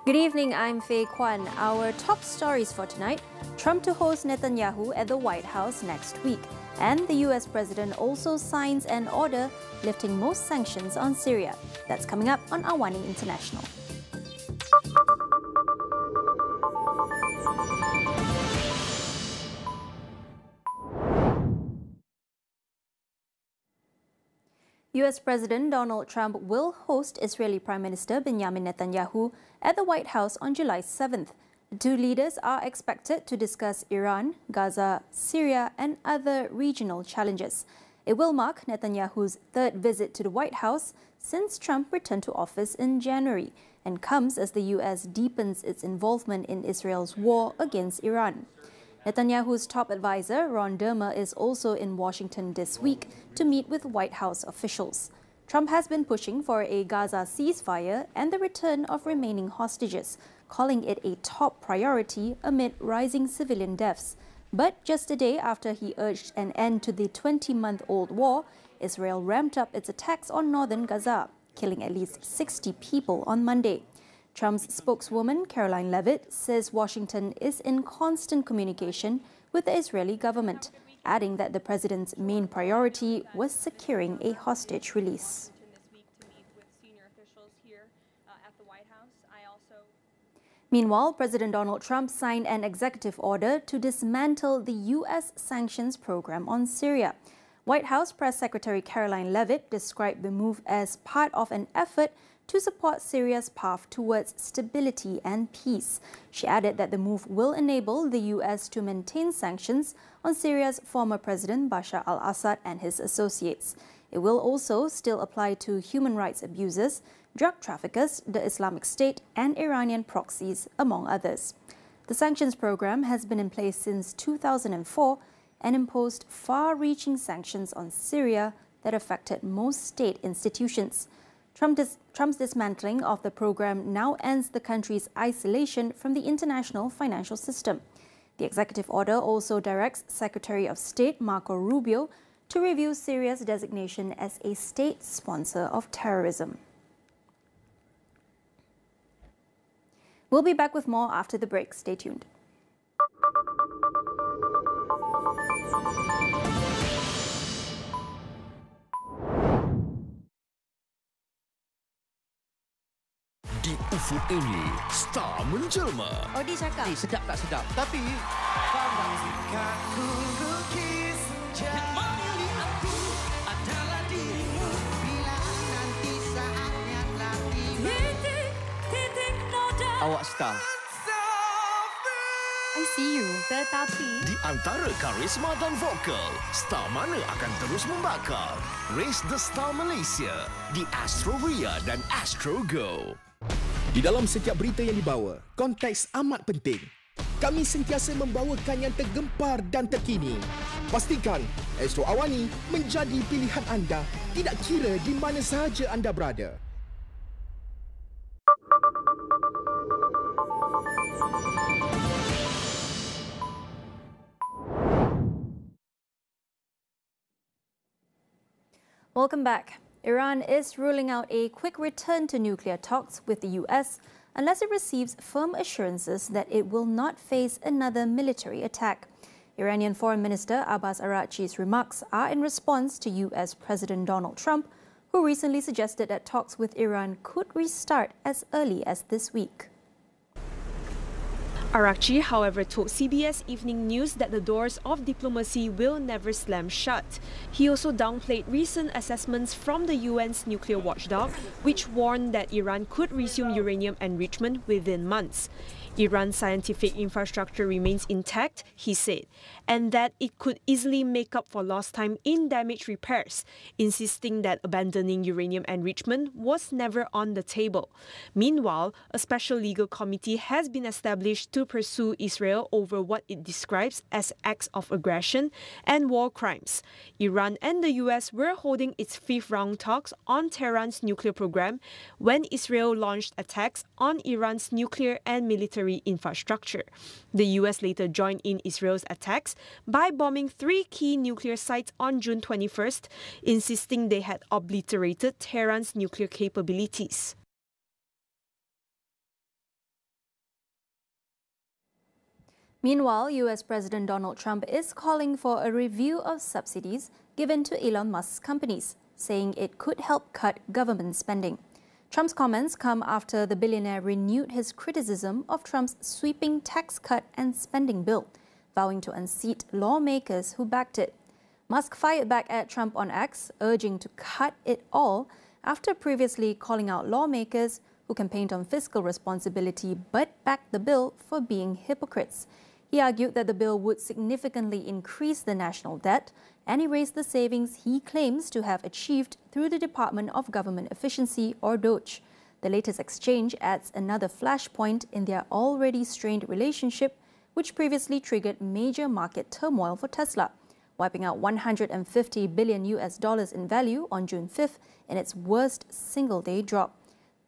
Good evening, I'm Faye Kwan. Our top stories for tonight: Trump to host Netanyahu at the White House next week. And the US president also signs an order lifting most sanctions on Syria. That's coming up on AWANI International. US President Donald Trump will host Israeli Prime Minister Benjamin Netanyahu at the White House on July 7th. The two leaders are expected to discuss Iran, Gaza, Syria, and other regional challenges. It will mark Netanyahu's third visit to the White House since Trump returned to office in January, and comes as the US deepens its involvement in Israel's war against Iran. Netanyahu's top advisor, Ron Dermer, is also in Washington this week to meet with White House officials. Trump has been pushing for a Gaza ceasefire and the return of remaining hostages, calling it a top priority amid rising civilian deaths. But just a day after he urged an end to the 20-month-old war, Israel ramped up its attacks on northern Gaza, killing at least 60 people on Monday. Trump's spokeswoman, Caroline Leavitt, says Washington is in constant communication with the Israeli government, adding that the president's main priority was securing a hostage release. Meanwhile, President Donald Trump signed an executive order to dismantle the U.S. sanctions program on Syria. White House Press Secretary Caroline Leavitt described the move as part of an effort to support Syria's path towards stability and peace. She added that the move will enable the U.S. to maintain sanctions on Syria's former President Bashar al-Assad and his associates. It will also still apply to human rights abusers, drug traffickers, the Islamic State, and Iranian proxies, among others. The sanctions program has been in place since 2004 and imposed far-reaching sanctions on Syria that affected most state institutions. Trump's dismantling of the program now ends the country's isolation from the international financial system. The executive order also directs Secretary of State Marco Rubio to review Syria's designation as a state sponsor of terrorism. We'll be back with more after the break. Stay tuned. Di ufuk ini, star menjelma. Oh, dia cakap. Sedap tak sedap? Tapi awak star. I see you. Tetapi Di antara karisma dan vokal, star mana akan terus membakar? Race the Star Malaysia di Astro dan Astro Go. Di dalam setiap berita yang dibawa, konteks amat penting. Kami sentiasa membawakan yang tergempar dan terkini. Pastikan Astro AWANI menjadi pilihan anda, tidak kira di mana sahaja anda berada. Welcome back. Iran is ruling out a quick return to nuclear talks with the US unless it receives firm assurances that it will not face another military attack. Iranian Foreign Minister Abbas Araghchi's remarks are in response to US President Donald Trump, who recently suggested that talks with Iran could restart as early as this week. Araghchi, however, told CBS Evening News that the doors of diplomacy will never slam shut. He also downplayed recent assessments from the UN's nuclear watchdog, which warned that Iran could resume uranium enrichment within months. Iran's scientific infrastructure remains intact, he said, and that it could easily make up for lost time in damage repairs, insisting that abandoning uranium enrichment was never on the table. Meanwhile, a special legal committee has been established to pursue Israel over what it describes as acts of aggression and war crimes. Iran and the US were holding its fifth-round talks on Tehran's nuclear program when Israel launched attacks on Iran's nuclear and military infrastructure. The US later joined in Israel's attacks by bombing 3 key nuclear sites on June 21st, insisting they had obliterated Tehran's nuclear capabilities. Meanwhile, US President Donald Trump is calling for a review of subsidies given to Elon Musk's companies, saying it could help cut government spending. Trump's comments come after the billionaire renewed his criticism of Trump's sweeping tax cut and spending bill, vowing to unseat lawmakers who backed it. Musk fired back at Trump on X, urging to cut it all after previously calling out lawmakers who campaigned on fiscal responsibility but backed the bill for being hypocrites. He argued that the bill would significantly increase the national debt and erase the savings he claims to have achieved through the Department of Government Efficiency, or DOGE. The latest exchange adds another flashpoint in their already strained relationship, which previously triggered major market turmoil for Tesla, wiping out $150 billion in value on June 5th in its worst single-day drop,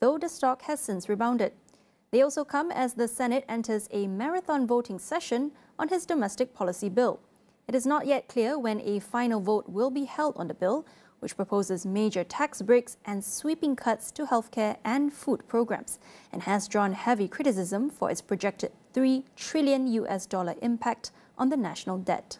though the stock has since rebounded. They also come as the Senate enters a marathon voting session on his domestic policy bill. It is not yet clear when a final vote will be held on the bill, which proposes major tax breaks and sweeping cuts to healthcare and food programs, and has drawn heavy criticism for its projected $3 trillion impact on the national debt.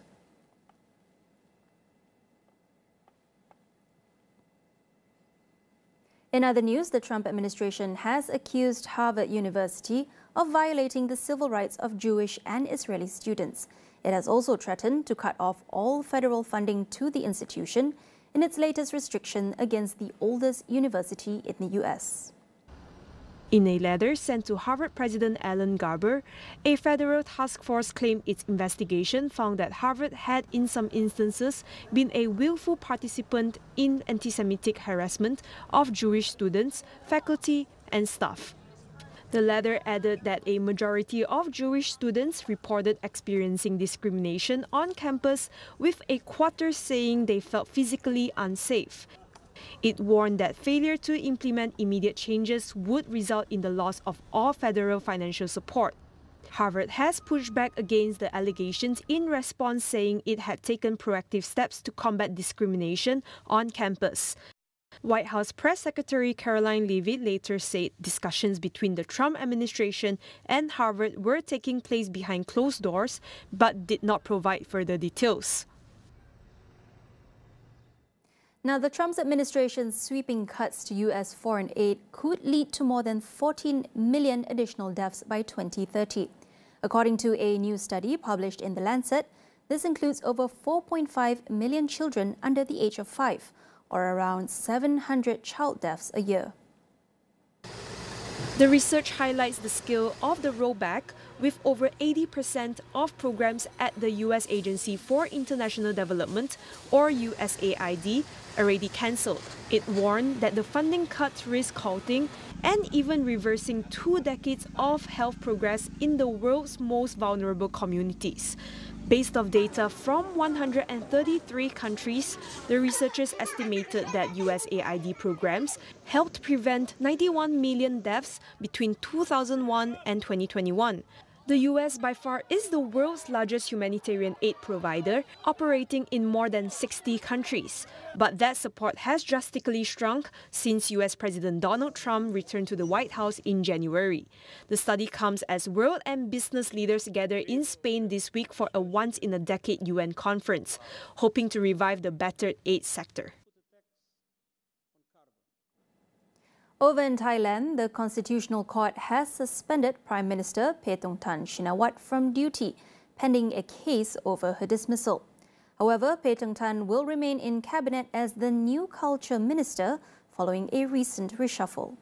In other news, the Trump administration has accused Harvard University of violating the civil rights of Jewish and Israeli students. It has also threatened to cut off all federal funding to the institution in its latest restriction against the oldest university in the U.S. In a letter sent to Harvard President Alan Garber, a federal task force claimed its investigation found that Harvard had, in some instances, been a willful participant in anti-Semitic harassment of Jewish students, faculty, and staff. The letter added that a majority of Jewish students reported experiencing discrimination on campus, with a quarter saying they felt physically unsafe. It warned that failure to implement immediate changes would result in the loss of all federal financial support. Harvard has pushed back against the allegations in response, saying it had taken proactive steps to combat discrimination on campus. White House Press Secretary Caroline Leavitt later said discussions between the Trump administration and Harvard were taking place behind closed doors, but did not provide further details. Now, the Trump administration's sweeping cuts to U.S. foreign aid could lead to more than 14 million additional deaths by 2030. According to a new study published in The Lancet, this includes over 4.5 million children under the age of 5, or around 700 child deaths a year. The research highlights the scale of the rollback, with over 80% of programs at the U.S. Agency for International Development, or USAID, already cancelled. It warned that the funding cuts risk halting and even reversing 2 decades of health progress in the world's most vulnerable communities. Based off data from 133 countries, the researchers estimated that USAID programs helped prevent 91 million deaths between 2001 and 2021. The US by far is the world's largest humanitarian aid provider, operating in more than 60 countries. But that support has drastically shrunk since US President Donald Trump returned to the White House in January. The study comes as world and business leaders gather in Spain this week for a once-in-a-decade UN conference, hoping to revive the battered aid sector. Over in Thailand, the Constitutional Court has suspended Prime Minister Paetongtarn Shinawatra from duty, pending a case over her dismissal. However, Paetongtarn will remain in cabinet as the new culture minister following a recent reshuffle.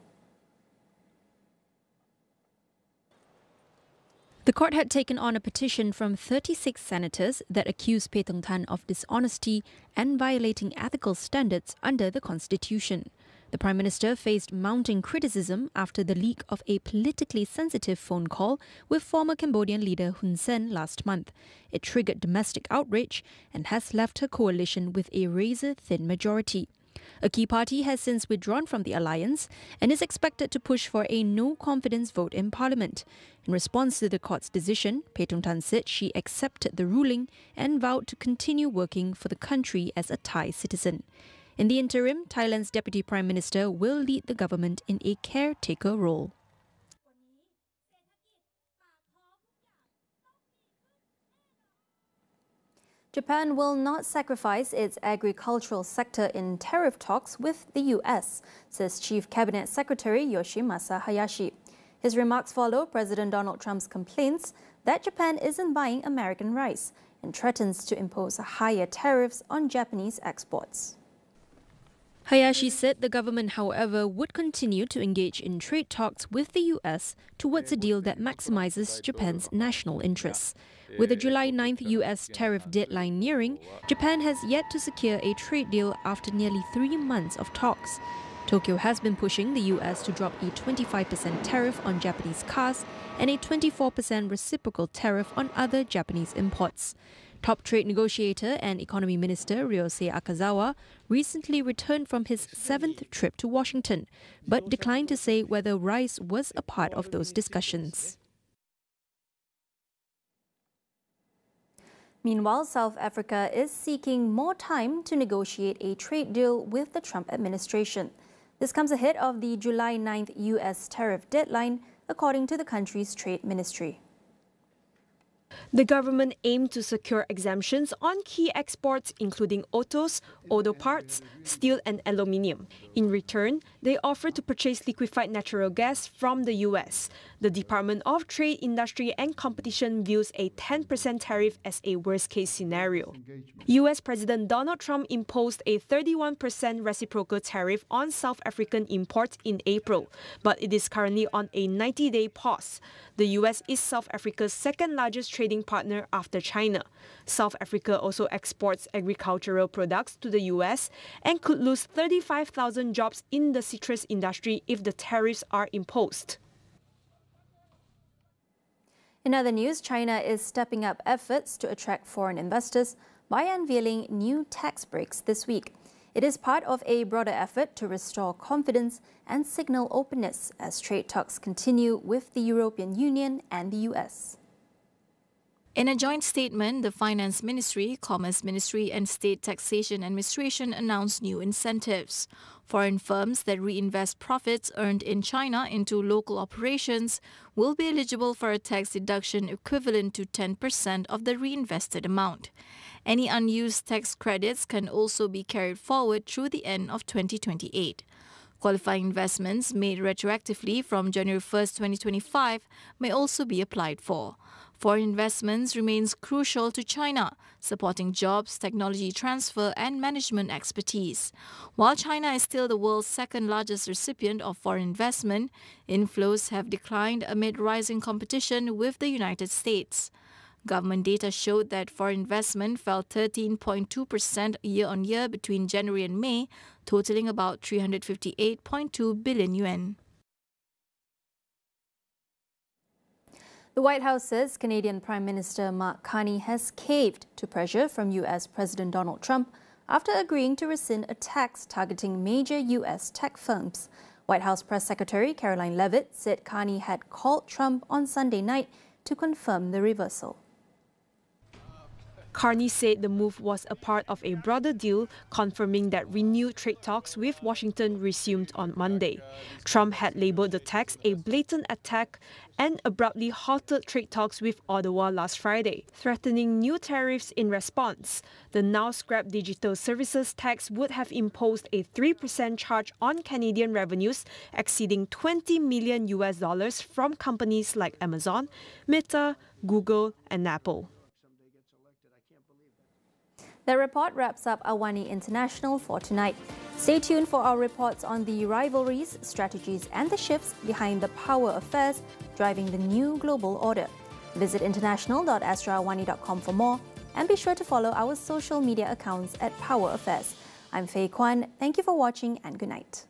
The court had taken on a petition from 36 senators that accused Paetongtarn of dishonesty and violating ethical standards under the constitution. The Prime Minister faced mounting criticism after the leak of a politically sensitive phone call with former Cambodian leader Hun Sen last month. It triggered domestic outrage and has left her coalition with a razor-thin majority. A key party has since withdrawn from the alliance and is expected to push for a no-confidence vote in Parliament. In response to the court's decision, Paetongtarn said she accepted the ruling and vowed to continue working for the country as a Thai citizen. In the interim, Thailand's Deputy Prime Minister will lead the government in a caretaker role. Japan will not sacrifice its agricultural sector in tariff talks with the US, says Chief Cabinet Secretary Yoshimasa Hayashi. His remarks follow President Donald Trump's complaints that Japan isn't buying American rice and threatens to impose higher tariffs on Japanese exports. Hayashi said the government, however, would continue to engage in trade talks with the US towards a deal that maximizes Japan's national interests. With the July 9th US tariff deadline nearing, Japan has yet to secure a trade deal after nearly 3 months of talks. Tokyo has been pushing the US to drop a 25% tariff on Japanese cars and a 24% reciprocal tariff on other Japanese imports. Top trade negotiator and economy minister Ryosei Akazawa recently returned from his 7th trip to Washington, but declined to say whether rice was a part of those discussions. Meanwhile, South Africa is seeking more time to negotiate a trade deal with the Trump administration. This comes ahead of the July 9th US tariff deadline, according to the country's trade ministry. The government aimed to secure exemptions on key exports including autos, auto parts, steel and aluminium. In return, they offered to purchase liquefied natural gas from the US. The Department of Trade, Industry and Competition views a 10% tariff as a worst-case scenario. US President Donald Trump imposed a 31% reciprocal tariff on South African imports in April, but it is currently on a 90-day pause. The US is South Africa's second-largest trading partner after China. South Africa also exports agricultural products to the US and could lose 35,000 jobs in the citrus industry if the tariffs are imposed. In other news, China is stepping up efforts to attract foreign investors by unveiling new tax breaks this week. It is part of a broader effort to restore confidence and signal openness as trade talks continue with the European Union and the US. In a joint statement, the Finance Ministry, Commerce Ministry and State Taxation Administration announced new incentives. Foreign firms that reinvest profits earned in China into local operations will be eligible for a tax deduction equivalent to 10% of the reinvested amount. Any unused tax credits can also be carried forward through the end of 2028. Qualifying investments made retroactively from January 1, 2025 may also be applied for. Foreign investments remains crucial to China, supporting jobs, technology transfer and management expertise. While China is still the world's second largest recipient of foreign investment, inflows have declined amid rising competition with the United States. Government data showed that foreign investment fell 13.2% year-on-year between January and May, totaling about 358.2 billion yuan. The White House says Canadian Prime Minister Mark Carney has caved to pressure from US President Donald Trump after agreeing to rescind a tax targeting major US tech firms. White House Press Secretary Caroline Leavitt said Carney had called Trump on Sunday night to confirm the reversal. Carney said the move was a part of a broader deal, confirming that renewed trade talks with Washington resumed on Monday. Trump had labelled the tax a blatant attack and abruptly halted trade talks with Ottawa last Friday, threatening new tariffs in response. The now-scrapped digital services tax would have imposed a 3% charge on Canadian revenues exceeding $20 million from companies like Amazon, Meta, Google and Apple. The report wraps up AWANI International for tonight. Stay tuned for our reports on the rivalries, strategies and the shifts behind the power affairs driving the new global order. Visit international.astroawani.com for more and be sure to follow our social media accounts at Power Affairs. I'm Faye Kwan. Thank you for watching and good night.